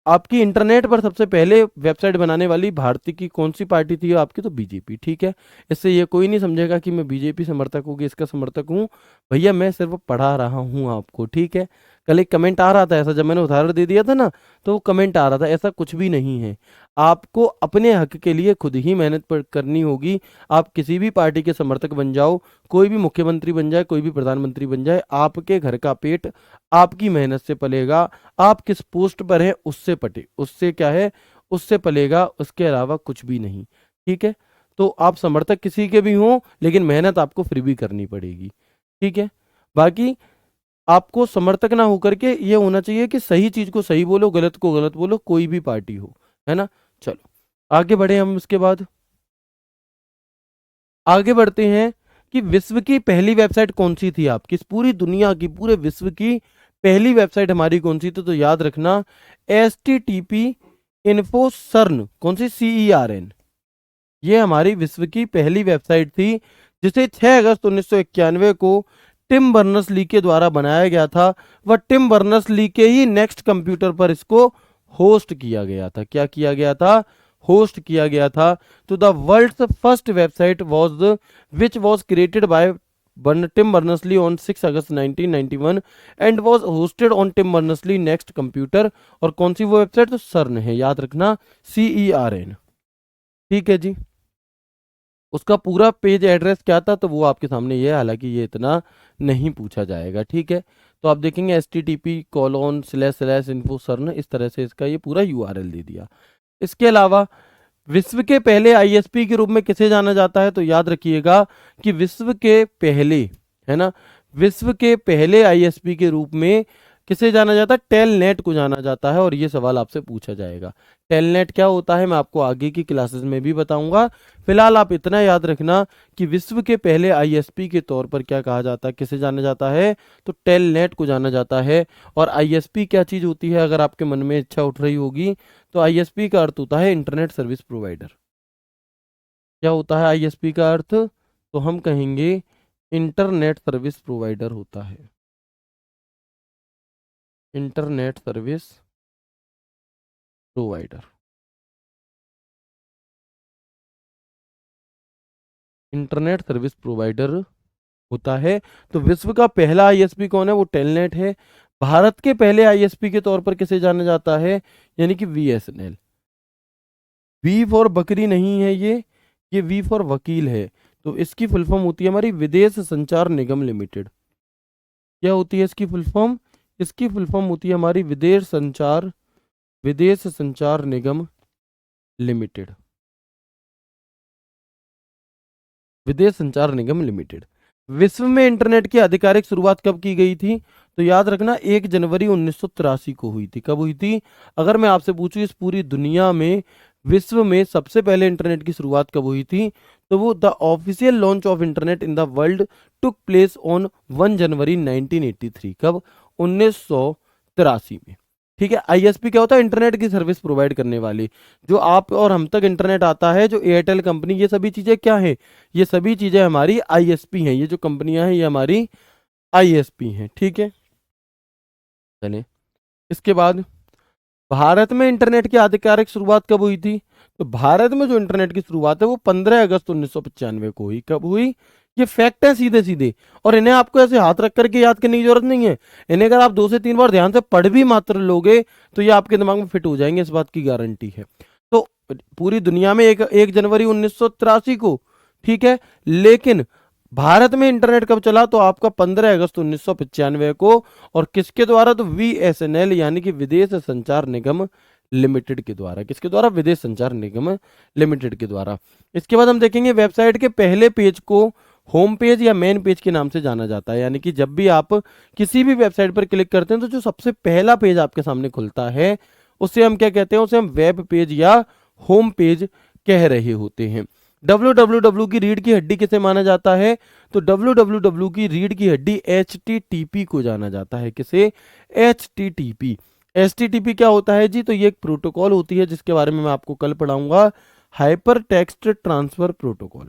आपकी इंटरनेट पर सबसे पहले वेबसाइट बनाने वाली भारतीय की कौन सी पार्टी थी आपकी, तो बीजेपी। ठीक है, इससे ये कोई नहीं समझेगा कि मैं बीजेपी समर्थक हूँ कि इसका समर्थक हूँ, भैया मैं सिर्फ पढ़ा रहा हूँ आपको। ठीक है, कल एक कमेंट आ रहा था ऐसा, जब मैंने उदाहरण दे दिया था ना, तो वो कमेंट आ रहा था, ऐसा कुछ भी नहीं है। आपको अपने हक के लिए खुद ही मेहनत करनी होगी। आप किसी भी पार्टी के समर्थक बन जाओ, कोई भी मुख्यमंत्री बन जाए, कोई भी प्रधानमंत्री बन जाए, आपके घर का पेट आपकी मेहनत से पलेगा। आप किस पोस्ट पर हैं उससे पटे, उससे क्या है, उससे पलेगा, उसके अलावा कुछ भी नहीं। ठीक है, तो आप समर्थक किसी के भी हों, लेकिन मेहनत आपको फिर भी करनी पड़ेगी। ठीक है, बाकी आपको समर्थक ना होकर के ये होना चाहिए कि सही चीज को सही बोलो, गलत को गलत बोलो, कोई भी पार्टी हो, है ना। चलो आगे बढ़े हम। इसके बाद आगे बढ़ते हैं कि विश्व की पहली वेबसाइट कौन सी थी आपकी, इस पूरी दुनिया की, पूरे विश्व की पहली वेबसाइट हमारी कौन सी थी, तो याद रखना HTTP इन्फो सर्न, कौन सी, CERN। ये हमारी विश्व की पहली वेबसाइट थी जिसे 6 अगस्त 1991 को टिम बर्नर्स ली के द्वारा बनाया गया था। वह टिम बर्नर्स ली के ही नेक्स्ट कंप्यूटर पर इसको होस्ट किया गया था। क्या किया गया था, होस्ट किया गया था। तो the world's first website was which was created by Tim Berners-Lee on 6 August 1991 and was hosted on Tim Berners-Lee next computer. और कौन सी वो वेबसाइट, तो सर्न है, याद रखना CERN। ठीक है जी, उसका पूरा पेज एड्रेस क्या था, तो वो आपके सामने ये है, हालांकि ये इतना नहीं पूछा जाएगा। ठीक है, तो आप देखेंगे http://info सर्न, इस तरह से इसका ये पूरा URL दे दिया। इसके अलावा विश्व के पहले ISP के रूप में किसे जाना जाता है, तो याद रखिएगा कि विश्व के पहले, है ना, विश्व के पहले ISP के रूप में किसे जाना जाता है, टेलनेट को जाना जाता है। और ये सवाल आपसे पूछा जाएगा, टेलनेट क्या होता है, मैं आपको आगे की क्लासेस में भी बताऊंगा। फिलहाल आप इतना याद रखना कि विश्व के पहले ISP के तौर पर क्या कहा जाता है, किसे जाना जाता है, तो टेलनेट को जाना जाता है। और ISP क्या चीज होती है, अगर आपके मन में इच्छा उठ रही होगी, तो ISP का अर्थ होता है इंटरनेट सर्विस प्रोवाइडर। क्या होता है ISP का अर्थ, तो हम कहेंगे इंटरनेट सर्विस प्रोवाइडर होता है, internet service provider, internet service provider होता है। तो विश्व का पहला ISP कौन है, वो टेलनेट है। भारत के पहले ISP के तौर पर किसे जाना जाता है, यानी कि VSNL। वी फॉर बकरी नहीं है ये वी फॉर वकील है। तो इसकी फुल फॉर्म होती है हमारी विदेश संचार निगम लिमिटेड। क्या होती है इसकी फुल फॉर्म, इसकी फुल फॉर्म होती है हमारी विदेश संचार निगम लिमिटेड, विदेश संचार निगम लिमिटेड। विश्व में इंटरनेट की आधिकारिक शुरुआत कब की गई थी, तो याद रखना 1 जनवरी 1983 को हुई थी। कब हुई थी, अगर मैं आपसे पूछूं इस पूरी दुनिया में विश्व में सबसे पहले इंटरनेट की शुरुआत कब हुई थी, तो वो the official launch of internet in the world took place on 1 जनवरी 1983। कब, 1983 में। ठीक है, ISP क्या होता है, इंटरनेट की सर्विस प्रोवाइड करने वाली। जो आप और हम तक इंटरनेट आता है, जो एयरटेल कंपनी, ये सभी चीजें क्या है, ये सभी चीजें हमारी ISP हैं। ये जो कंपनियां हैं ये हमारी ISP हैं। ठीक है, चलिए इसके बाद भारत में इंटरनेट की आधिकारिक शुरुआत कब हुई थी, तो भारत में जो इंटरनेट की शुरुआत है वो 15 अगस्त 1995 को हुई। कब हुई, ये फैक्ट है सीधे सीधे, और इन्हें आपको ऐसे हाथ रख करके याद करने की जरूरत नहीं है। इन्हें अगर आप 2 से 3 बार ध्यान से पढ़ भी मात्र लोगे तो ये आपके दिमाग में फिट हो जाएंगे, इस बात की गारंटी है। तो पूरी दुनिया में 1 जनवरी 1983 को, ठीक है, लेकिन भारत में इंटरनेट कब चला? तो आपका 15 अगस्त 1995 को। और किसके द्वारा? तो VSNL यानी कि विदेश संचार निगम लिमिटेड के द्वारा। किसके द्वारा? विदेश संचार निगम लिमिटेड के द्वारा। इसके बाद हम देखेंगे वेबसाइट के पहले पेज को होम पेज या मेन पेज के नाम से जाना जाता है। यानी कि जब भी आप किसी भी वेबसाइट पर क्लिक करते हैं तो जो सबसे पहला पेज आपके सामने खुलता है उसे हम क्या कहते हैं? उसे हम वेब पेज या होम पेज कह रहे होते हैं। www की रीढ़ की हड्डी किसे माना जाता है? तो www की रीढ़ की हड्डी HTTP को जाना जाता है। किसे? HTTP। HTTP क्या होता है जी? तो ये एक प्रोटोकॉल होती है जिसके बारे में मैं आपको कल पढ़ाऊंगा। हाइपर टेक्स्ट ट्रांसफर प्रोटोकॉल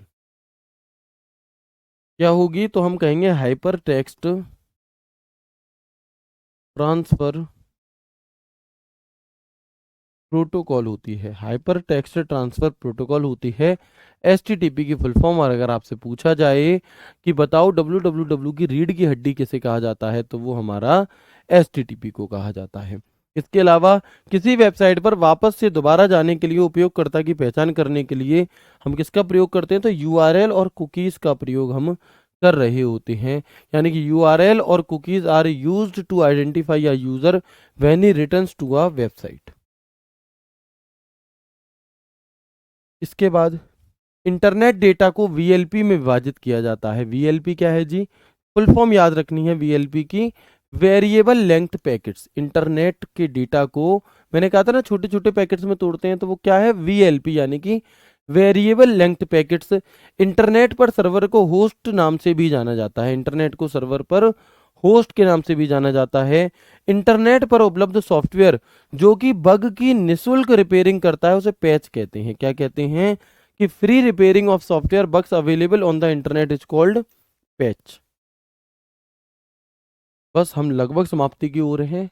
क्या होगी? तो हम कहेंगे हाइपर टेक्स्ट ट्रांसफर प्रोटोकॉल होती है। हाइपर टेक्स्ट ट्रांसफर प्रोटोकॉल होती है HTTP की फुल फॉर्म। और अगर आपसे पूछा जाए कि बताओ www की रीढ़ की हड्डी किसे कहा जाता है, तो वो हमारा HTTP को कहा जाता है। इसके अलावा किसी वेबसाइट पर वापस से दोबारा जाने के लिए उपयोगकर्ता की पहचान करने के लिए हम किसका प्रयोग करते हैं? तो URL और कुकीज का प्रयोग हम कर रहे होते हैं। यानी कि URL और cookies are used to identify a user when he returns to a website. इसके बाद इंटरनेट डेटा को VLP में विभाजित किया जाता है। VLP क्या है जी? फुल फॉर्म याद रखनी है VLP की। Variable length packets. इंटरनेट के डेटा को मैंने कहा था ना छोटे छोटे पैकेट्स में तोड़ते हैं, तो वो क्या है? VLP यानी कि वेरिएबल लेंथ पैकेट्स। इंटरनेट पर सर्वर को होस्ट नाम से भी जाना जाता है। इंटरनेट को सर्वर पर होस्ट के नाम से भी जाना जाता है। इंटरनेट पर उपलब्ध सॉफ्टवेयर जो कि बग की निःशुल्क रिपेयरिंग करता है उसे पैच कहते हैं। क्या कहते हैं? कि free repairing of software bugs available on the internet is called patch. बस हम लगभग समाप्ति की ओर हैं।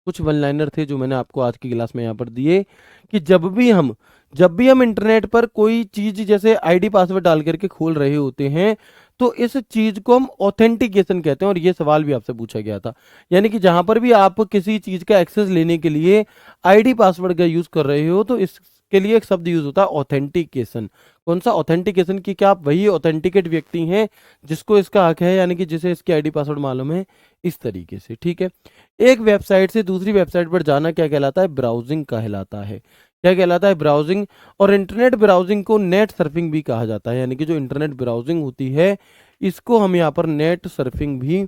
कुछ वन लाइनर थे जो मैंने आपको आज की क्लास में यहाँ पर दिए कि जब भी हम इंटरनेट पर कोई चीज जैसे आईडी पासवर्ड डाल करके खोल रहे होते हैं तो इस चीज को हम ऑथेंटिकेशन कहते हैं। और ये सवाल भी आपसे पूछा गया था। यानी कि जहां पर भी आप किसी चीज का एक्सेस लेने के लिए आईडी पासवर्ड का यूज कर रहे हो तो इसके लिए एक शब्द यूज होता है ऑथेंटिकेशन। कौन सा? ऑथेंटिकेशन। की क्या आप वही ऑथेंटिकेट व्यक्ति हैं जिसको इसका हक है, यानी कि जिसे इसकी आईडी पासवर्ड मालूम है? इस तरीके से, ठीक है। एक वेबसाइट से दूसरी वेबसाइट पर जाना क्या कहलाता है? ब्राउजिंग कहलाता है। क्या कहलाता है? ब्राउजिंग। और इंटरनेट ब्राउजिंग को नेट सर्फिंग भी कहा जाता है। यानी कि जो इंटरनेट ब्राउजिंग होती है इसको हम यहाँ पर नेट सर्फिंग भी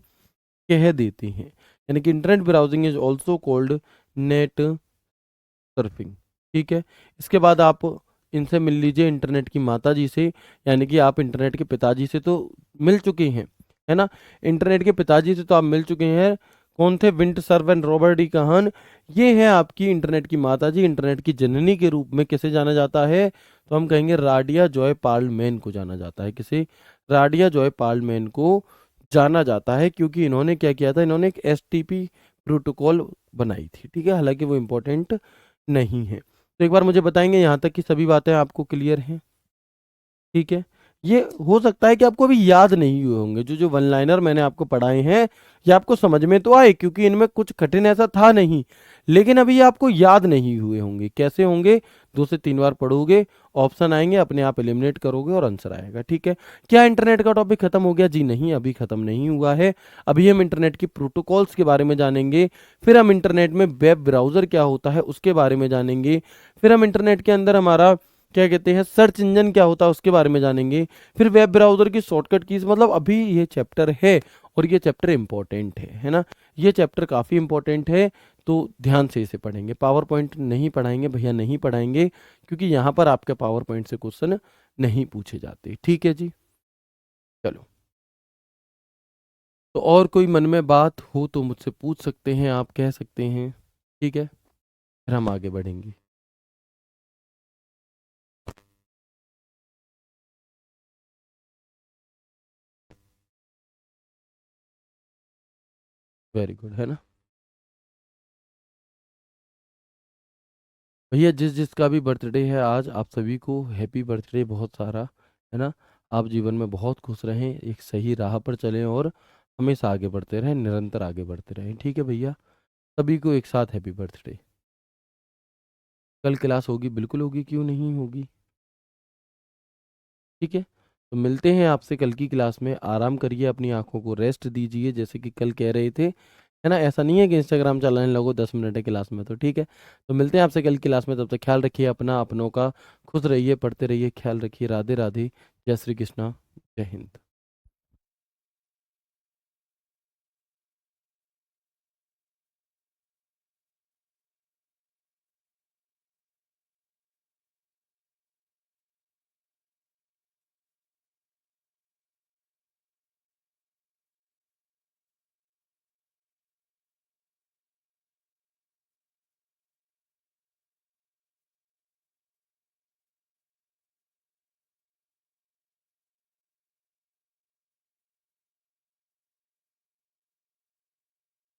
कह देते हैं। यानी कि internet browsing is also called net surfing. ठीक है। इसके बाद आप इनसे मिल लीजिए, इंटरनेट की माता जी से। यानी कि आप इंटरनेट के पिताजी से तो मिल चुके हैं, है ना। इंटरनेट के पिताजी से तो आप मिल चुके हैं। कौन थे? विंट सर्व एंड रॉबर्ट डी कहान। ये है आपकी इंटरनेट की माता जी। इंटरनेट की जननी के रूप में किसे जाना जाता है? तो हम कहेंगे राडिया जॉय पार्लमैन को जाना जाता है। किसे? राडिया जॉय पार्लमैन को जाना जाता है, क्योंकि इन्होंने क्या किया था? इन्होंने एक STP प्रोटोकॉल बनाई थी। ठीक है, हालांकि वो इंपॉर्टेंट नहीं है। तो एक बार मुझे बताएंगे यहाँ तक की सभी बातें आपको क्लियर हैं? ठीक है। ये हो सकता है कि आपको अभी याद नहीं हुए होंगे। जो जो वन लाइनर मैंने आपको पढ़ाए हैं ये आपको समझ में तो आए, क्योंकि इनमें कुछ कठिन ऐसा था नहीं। लेकिन अभी ये आपको याद नहीं हुए होंगे। कैसे होंगे? 2 से 3 बार पढ़ोगे, ऑप्शन आएंगे, अपने आप एलिमिनेट करोगे और आंसर आएगा। ठीक है। क्या इंटरनेट का टॉपिक खत्म हो गया? जी नहीं, अभी खत्म नहीं हुआ है। अभी हम इंटरनेट की प्रोटोकॉल्स के बारे में जानेंगे। फिर हम इंटरनेट में वेब ब्राउजर क्या होता है उसके बारे में जानेंगे। फिर हम इंटरनेट के अंदर हमारा क्या कहते हैं सर्च इंजन क्या होता है उसके बारे में जानेंगे। फिर वेब ब्राउजर की शॉर्टकट कीज। मतलब अभी ये चैप्टर है और ये चैप्टर इंपॉर्टेंट है ना। ये चैप्टर काफ़ी इंपॉर्टेंट है, तो ध्यान से इसे पढ़ेंगे। पावर पॉइंट नहीं पढ़ाएंगे भैया, नहीं पढ़ाएंगे, क्योंकि यहाँ पर आपके पावर पॉइंट से क्वेश्चन नहीं पूछे जाते। ठीक है जी, चलो। तो और कोई मन में बात हो तो मुझसे पूछ सकते हैं, आप कह सकते हैं। ठीक है, फिर हम आगे बढ़ेंगे। वेरी गुड, है ना। भैया जिस जिसका भी बर्थडे है आज, आप सभी को हैप्पी बर्थडे बहुत सारा, है ना। आप जीवन में बहुत खुश रहें, एक सही राह पर चलें और हमेशा आगे बढ़ते रहें, निरंतर आगे बढ़ते रहें। ठीक है भैया, सभी को एक साथ हैप्पी बर्थडे। कल क्लास होगी? बिल्कुल होगी, क्यों नहीं होगी। ठीक है। तो मिलते हैं आपसे कल की क्लास में। आराम करिए, अपनी आंखों को रेस्ट दीजिए, जैसे कि कल कह रहे थे, है ना? ऐसा नहीं है कि इंस्टाग्राम चलाने लगो 10 मिनट है क्लास में, तो ठीक है। तो मिलते हैं आपसे कल की क्लास में, तब तक ख्याल रखिए अपना, अपनों का। खुश रहिए, पढ़ते रहिए, ख्याल रखिए। राधे राधे। जय श्री कृष्णा। जय हिंद।